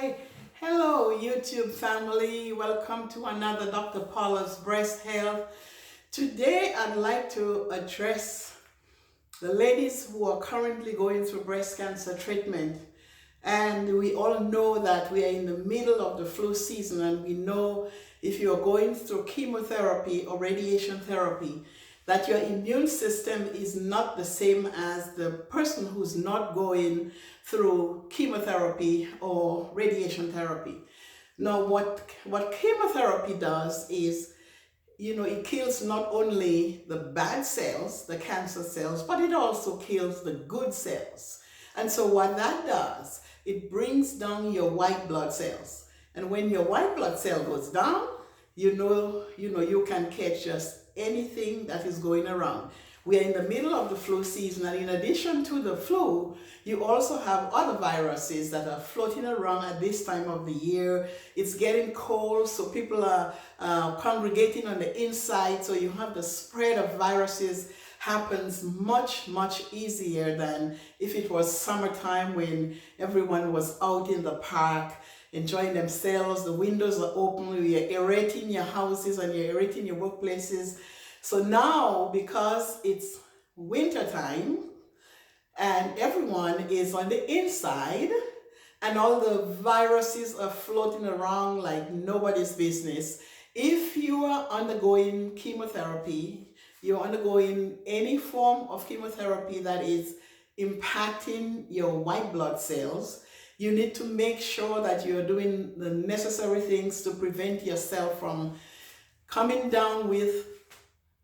Hi, hello YouTube family. Welcome to another Dr. Paula's Breast Health. Today I'd like to address the ladies who are currently going through breast cancer treatment. And we all know that we are in the middle of the flu season, and we know if you're going through chemotherapy or radiation therapy, that your immune system is not the same as the person who's not going through chemotherapy or radiation therapy. Now, what chemotherapy does is, it kills not only the bad cells, the cancer cells, but it also kills the good cells. And so what that does, it brings down your white blood cells. And when your white blood cell goes down, you can catch just anything that is going around. We are in the middle of the flu season, and in addition to the flu, you also have other viruses that are floating around at this time of the year. It's getting cold, so people are congregating on the inside, so you have the spread of viruses happens much easier than if it was summertime when everyone was out in the park enjoying themselves. The windows are open, you're aerating your houses and you're aerating your workplaces. So now, because it's winter time and everyone is on the inside and all the viruses are floating around like nobody's business, if you are undergoing chemotherapy, you're undergoing any form of chemotherapy that is impacting your white blood cells, you need to make sure that you're doing the necessary things to prevent yourself from coming down with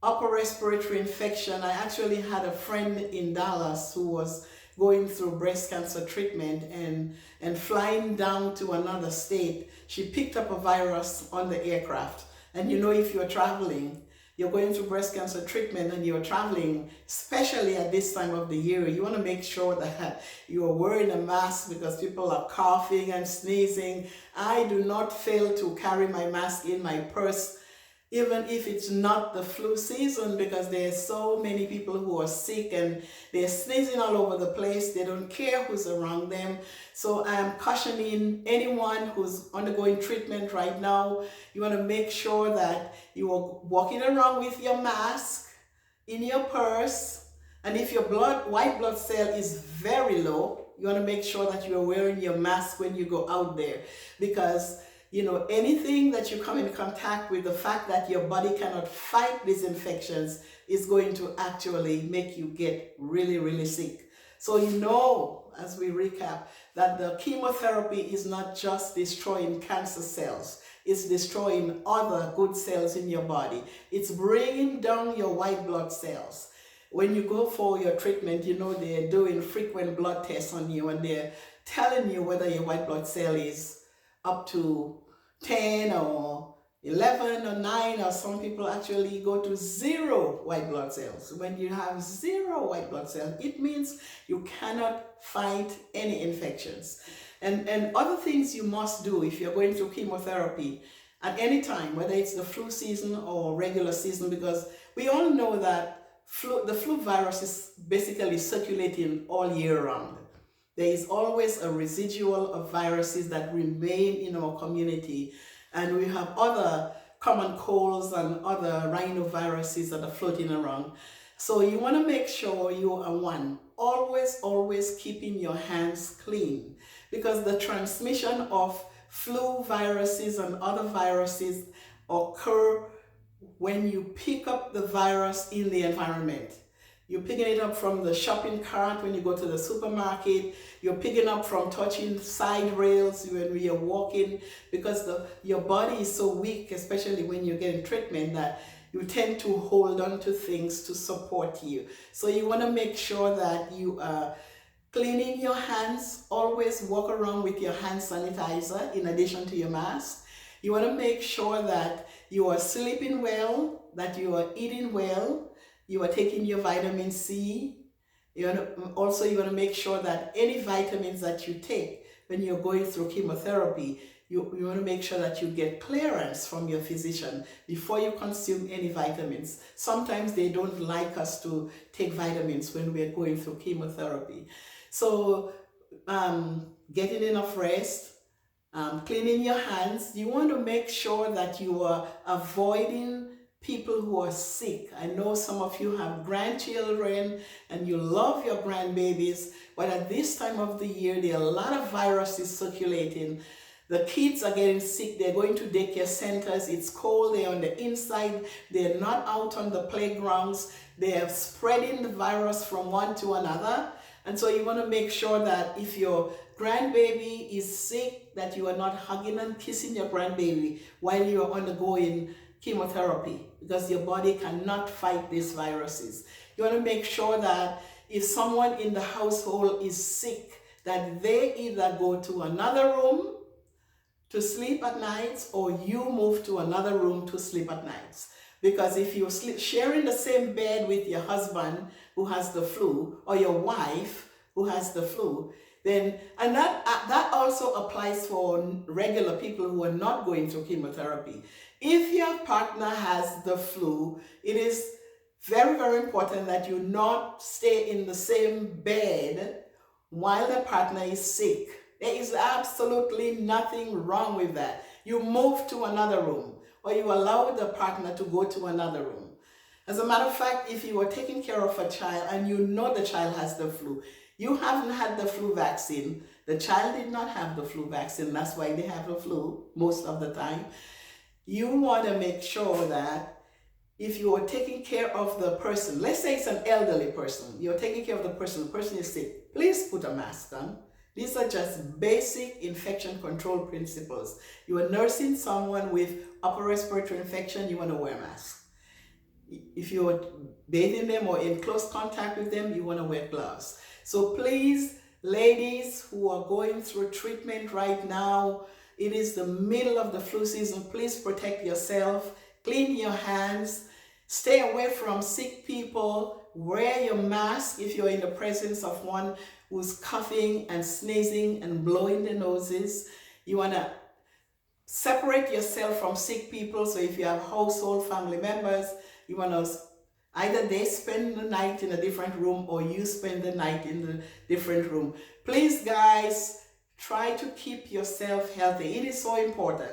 upper respiratory infection. I actually had a friend in Dallas who was going through breast cancer treatment and flying down to another state. She picked up a virus on the aircraft. And if you're traveling, you're going through breast cancer treatment and you're traveling, especially at this time of the year, you want to make sure that you're wearing a mask because people are coughing and sneezing. I do not fail to carry my mask in my purse, even if it's not the flu season, because there's so many people who are sick and they're sneezing all over the place. They don't care who's around them. So I'm cautioning anyone who's undergoing treatment right now, you want to make sure that you are walking around with your mask in your purse. And if your white blood cell is very low, you want to make sure that you're wearing your mask when you go out there, because anything that you come in contact with, the fact that your body cannot fight these infections is going to actually make you get really sick. So as we recap, that the chemotherapy is not just destroying cancer cells, it's destroying other good cells in your body. It's bringing down your white blood cells. When you go for your treatment, they're doing frequent blood tests on you and they're telling you whether your white blood cell is up to 10 or 11 or 9, or some people actually go to 0 white blood cells. When you have 0 white blood cells, it means you cannot fight any infections. And other things you must do if you're going through chemotherapy at any time, whether it's the flu season or regular season, because we all know that the flu virus is basically circulating all year round. There is always a residual of viruses that remain in our community, and we have other common colds and other rhinoviruses that are floating around. So you want to make sure you are always keeping your hands clean, because the transmission of flu viruses and other viruses occur when you pick up the virus in the environment. You're picking it up from the shopping cart when you go to the supermarket. You're picking up from touching side rails when you're walking, because your body is so weak, especially when you're getting treatment, that you tend to hold on to things to support you. So you want to make sure that you are cleaning your hands. Always walk around with your hand sanitizer in addition to your mask. You want to make sure that you are sleeping well, that you are eating well, you are taking your vitamin C. You want to make sure that any vitamins that you take when you're going through chemotherapy, you want to make sure that you get clearance from your physician before you consume any vitamins. Sometimes they don't like us to take vitamins when we're going through chemotherapy. So getting enough rest, cleaning your hands. You want to make sure that you are avoiding people who are sick. I know some of you have grandchildren and you love your grandbabies, but at this time of the year, there are a lot of viruses circulating. The kids are getting sick. They're going to daycare centers. It's cold. They're on the inside. They're not out on the playgrounds. They are spreading the virus from one to another. And so you want to make sure that if your grandbaby is sick, that you are not hugging and kissing your grandbaby while you are undergoing chemotherapy, because your body cannot fight these viruses. You want to make sure that if someone in the household is sick, that they either go to another room to sleep at night, or you move to another room to sleep at night. Because if you're sharing the same bed with your husband who has the flu, or your wife who has the flu, then, and that also applies for regular people who are not going through chemotherapy. If your partner has the flu, it is very, very important that you not stay in the same bed while the partner is sick. There is absolutely nothing wrong with that. You move to another room, or you allow the partner to go to another room. As a matter of fact, if you are taking care of a child and you know the child has the flu, you haven't had the flu vaccine, the child did not have the flu vaccine, that's why they have the flu most of the time. You want to make sure that if you are taking care of the person, let's say it's an elderly person, you're taking care of the person is sick, please put a mask on. These are just basic infection control principles. You are nursing someone with upper respiratory infection, you want to wear a mask. If you're bathing them or in close contact with them, you want to wear gloves. So please, ladies who are going through treatment right now, it is the middle of the flu season. Please protect yourself, clean your hands, stay away from sick people, wear your mask if you're in the presence of one who's coughing and sneezing and blowing their noses. You want to separate yourself from sick people. So if you have household family members, you want to either they spend the night in a different room or you spend the night in the different room. Please, guys, try to keep yourself healthy. It is so important.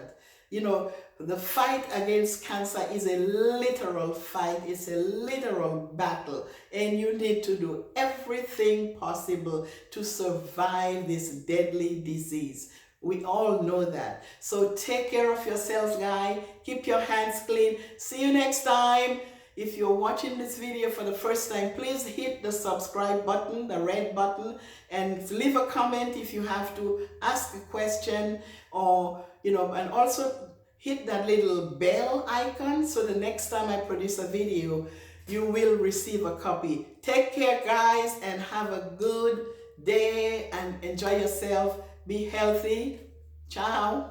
You know, the fight against cancer is a literal fight. It's a literal battle. And you need to do everything possible to survive this deadly disease. We all know that. So take care of yourselves, guys. Keep your hands clean. See you next time. If you're watching this video for the first time, please hit the subscribe button, the red button, and leave a comment if you have to, ask a question, or, you know, and also hit that little bell icon so the next time I produce a video, you will receive a copy. Take care, guys, and have a good day and enjoy yourself. Be healthy. Ciao.